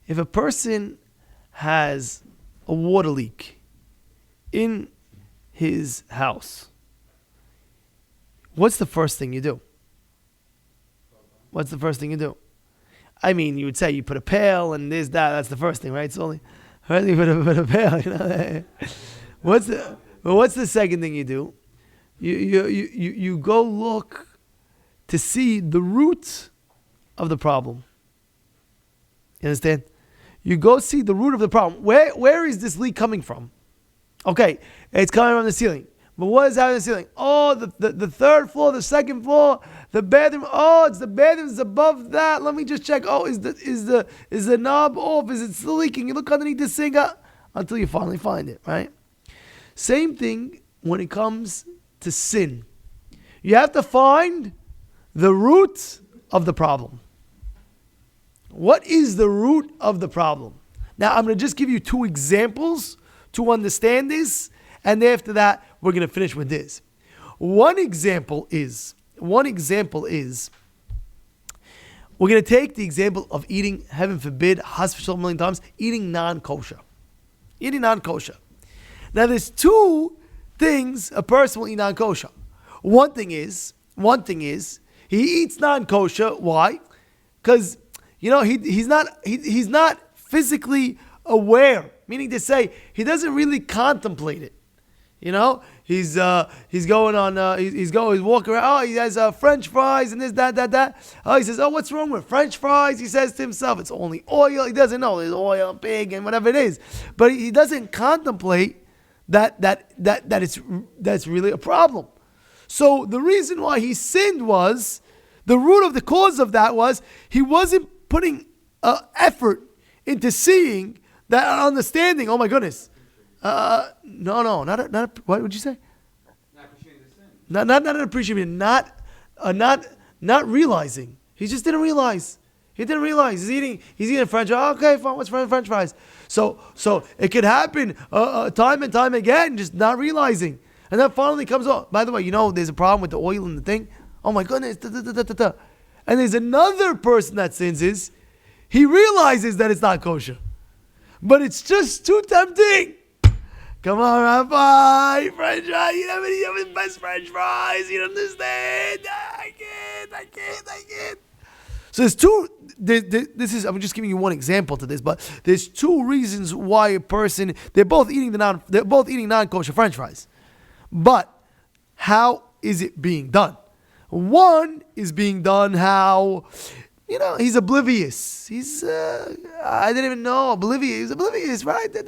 If a person has a water leak in his house, what's the first thing you do? What's the first thing you do? I mean, you would say you put a pail and this, that. That's the first thing, right? It's only first you put a pail. You know? What's the second thing you do? You go look to see the root of the problem. You understand? You go see the root of the problem. Where is this leak coming from? Okay, it's coming from the ceiling. But what is happening in the ceiling? Oh, the third floor, the second floor, the bathroom. Oh, it's the bathroom. It's above that. Let me just check. Oh, is the knob off? Is it still leaking? You look underneath the sink until you finally find it, right? Same thing when it comes to sin. You have to find the root of the problem. What is the root of the problem? Now, I'm going to just give you two examples to understand this, and after that, we're going to finish with this. One example is, we're going to take the example of eating, heaven forbid, hospital a million times, eating non-kosher. Eating non-kosher. Now, there's two things a person will eat non-kosher. One thing is, he eats non-kosher. Why? Because, he's not physically aware. Meaning to say, he doesn't really contemplate it. He's walking around. Oh, he has French fries and this, that. Oh, he says, oh, what's wrong with French fries? He says to himself, it's only oil. He doesn't know there's oil, pig, and whatever it is. But he doesn't contemplate that's really a problem. So the reason why he sinned was, the root of the cause of that was, he wasn't putting effort into seeing that understanding. Oh my goodness. No, not what would you say? Not appreciating the sin. Not appreciating, not realizing. He just didn't realize. He didn't realize. He's eating French. Oh, okay, fine. What's French fries? So it could happen time and time again, just not realizing. And then finally comes off. By the way, there's a problem with the oil in the thing. Oh my goodness. And there's another person that sins is, he realizes that it's not kosher. But it's just too tempting. Come on, Rabbi. French fries. You have the best French fries. You don't understand. I can't. So there's two. I'm just giving you one example to this, but there's two reasons why a person, they're both eating non-kosher French fries. But how is it being done? One is being done how, he's oblivious. He's, I didn't even know, oblivious. He's oblivious, right? I'm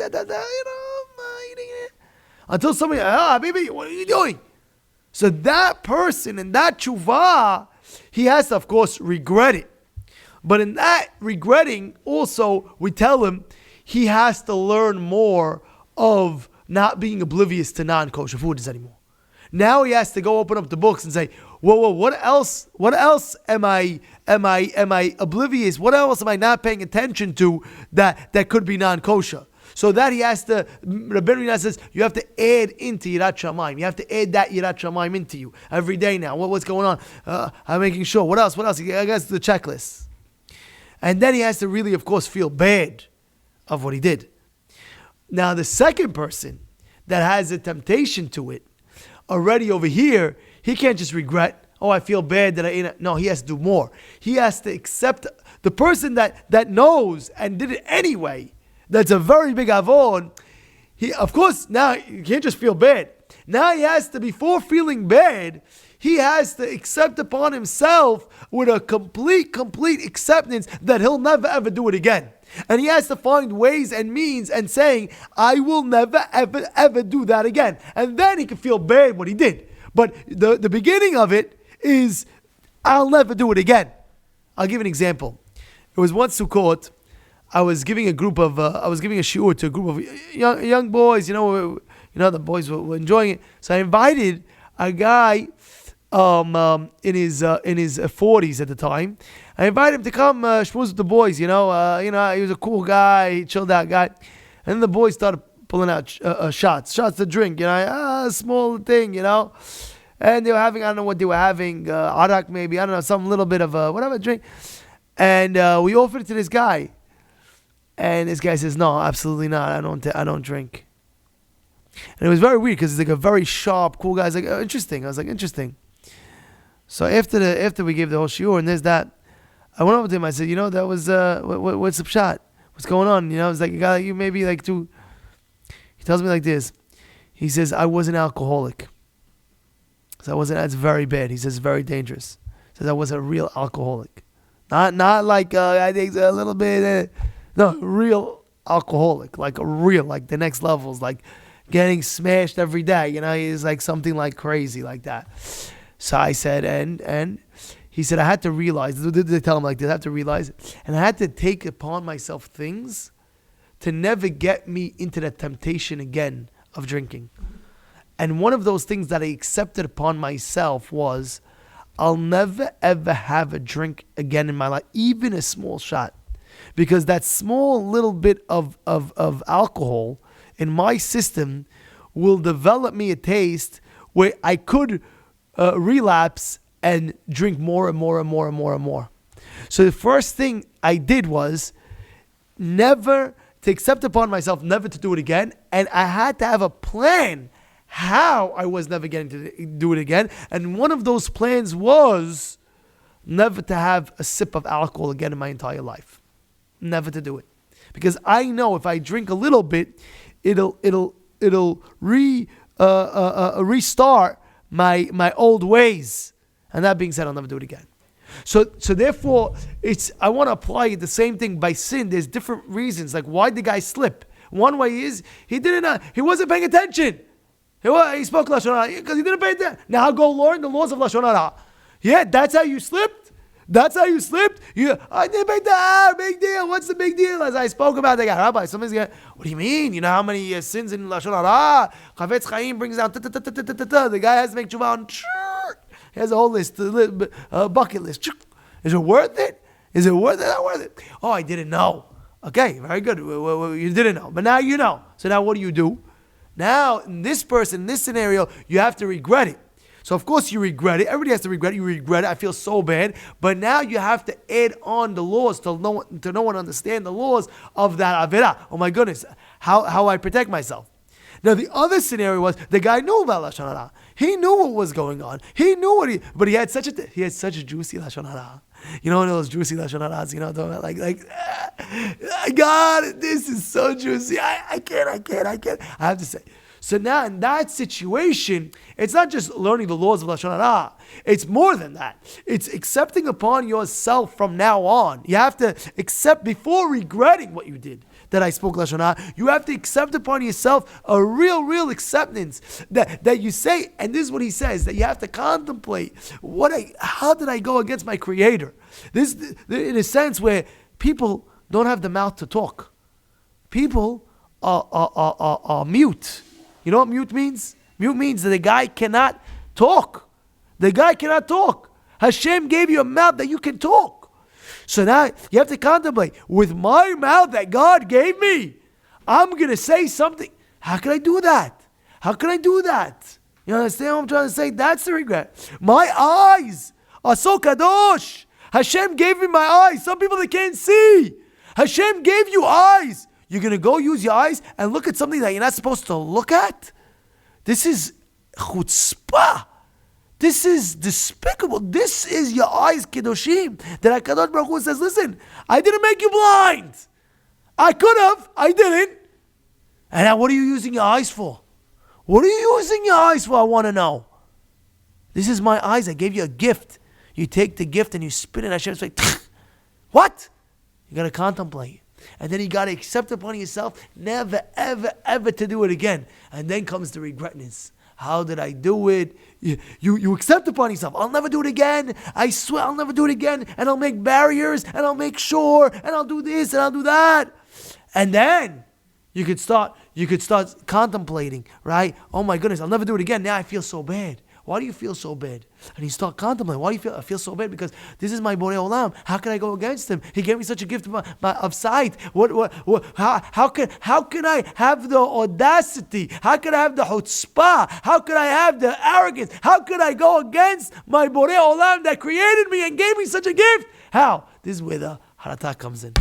eating it. Until somebody, baby, what are you doing? So that person in that teshuvah, he has to, of course, regret it. But in that regretting, also, we tell him he has to learn more of not being oblivious to non-kosher foods anymore. Now he has to go open up the books and say, whoa, what else am I oblivious? What else am I not paying attention to that could be non-kosher? So that he has to, Rabbi Yosef says, you have to add into Yirat Shamayim. You have to add that Yirat Shamayim into you every day now. What's going on? I'm making sure. What else? I guess the checklist. And then he has to really, of course, feel bad of what he did. Now, the second person that has a temptation to it, already over here, he can't just regret, I feel bad that I ate it. No, he has to do more. He has to accept the person that knows and did it anyway. That's a very big avon. He, of course, now you can't just feel bad. Now he has to, before feeling bad, he has to accept upon himself with a complete acceptance that he'll never ever do it again. And he has to find ways and means and saying, I will never ever do that again. And then he can feel bad what he did. But the beginning of it is, I'll never do it again. I'll give an example. It was once Sukkot. I was giving a shiur to a group of young boys. The boys were enjoying it. So I invited a guy in his 40s at the time. I invited him to come schmooze with the boys. He was a cool guy, chilled out guy. And then the boys started pulling out shots to drink. Small thing. And they were having, I don't know what they were having, arak maybe, I don't know, some little bit of whatever drink. And we offered it to this guy. And this guy says, no, absolutely not. I don't drink. And it was very weird because he's like a very sharp, cool guy. I was like, oh, interesting. I was like, interesting. So after we gave the whole shiur and there's that, I went over to him. I said, that was what's up shot? What's going on? It's like you maybe like to. He tells me like this. He says, I was an alcoholic. So I wasn't. That's very bad. He says, very dangerous. He says I was a real alcoholic, not like I think a little bit. No, real alcoholic, like the next levels, like getting smashed every day. He's like something like crazy like that. So I said, and he said, I had to realize, they tell him like this, I have to realize it. And I had to take upon myself things to never get me into the temptation again of drinking. And one of those things that I accepted upon myself was, I'll never ever have a drink again in my life, even a small shot. Because that small little bit of alcohol in my system will develop me a taste where I could relapse and drink more and more and more and more and more. So the first thing I did was never to accept upon myself never to do it again, and I had to have a plan how I was never getting to do it again. And one of those plans was never to have a sip of alcohol again in my entire life. Never to do it, because I know if I drink a little bit, it'll restart my old ways. And that being said, I'll never do it again. So therefore, I want to apply the same thing by sin. There's different reasons. Like, why did the guy slip? One way is he wasn't paying attention. He spoke Lashon Hara because he didn't pay attention. Now go learn the laws of Lashon Hara. Yeah, that's how you slipped. That's how you slipped. I didn't pay attention. Big deal. What's the big deal? As I spoke about, they got Rabbi. Somebody's going, what do you mean? You know how many sins in Lashon Hara? Chavetz Chaim brings down. The guy has to make Teshuvah on. He has a whole list, bucket list. Is it worth it? Is it worth it? Not worth it. Oh, I didn't know. Okay, very good. You didn't know, but now you know. So now what do? Now, in this scenario, you have to regret it. So of course you regret it. Everybody has to regret it. You regret it. I feel so bad. But now you have to add on the laws to know and understand the laws of that Avirah. Oh my goodness, how I protect myself. Now the other scenario was the guy knew about Lashon Hara. He knew what was going on. He knew but he had such a juicy Lashon Hara. One of those juicy Lashon Haras, God, this is so juicy. I can't. I have to say. So now in that situation, it's not just learning the laws of Lashon Hara. It's more than that. It's accepting upon yourself from now on. You have to accept before regretting what you did. That I spoke Lashon Hara. You have to accept upon yourself a real acceptance that you say, and this is what he says, that you have to contemplate how did I go against my Creator? This in a sense where people don't have the mouth to talk. People are mute. You know what mute means? Mute means that the guy cannot talk. The guy cannot talk. Hashem gave you a mouth that you can talk. So now you have to contemplate, with my mouth that God gave me, I'm going to say something. How can I do that? How can I do that? You understand what I'm trying to say? That's the regret. My eyes are so kadosh. Hashem gave me my eyes. Some people, they can't see. Hashem gave you eyes. You're going to go use your eyes and look at something that you're not supposed to look at? This is chutzpah. This is despicable. This is your eyes, Kedoshim. That HaKadosh Baruch Hu says, listen, I didn't make you blind. I could have. I didn't. And now what are you using your eyes for? What are you using your eyes for? I want to know. This is my eyes. I gave you a gift. You take the gift and you spit it in Hashem's face. What? You got to contemplate. And then you got to accept upon yourself never, ever, ever to do it again. And then comes the regretness. How did I do it? You accept upon yourself. I'll never do it again. I swear I'll never do it again. And I'll make barriers. And I'll make sure. And I'll do this. And I'll do that. And then you could start contemplating, right? Oh my goodness, I'll never do it again. Now I feel so bad. Why do you feel so bad? And you start contemplating. Why do I feel so bad? Because this is my Borei Olam. How can I go against him? He gave me such a gift of sight. How can I have the audacity? How can I have the chutzpah? How can I have the arrogance? How can I go against my Borei Olam that created me and gave me such a gift? How? This is where the harata comes in.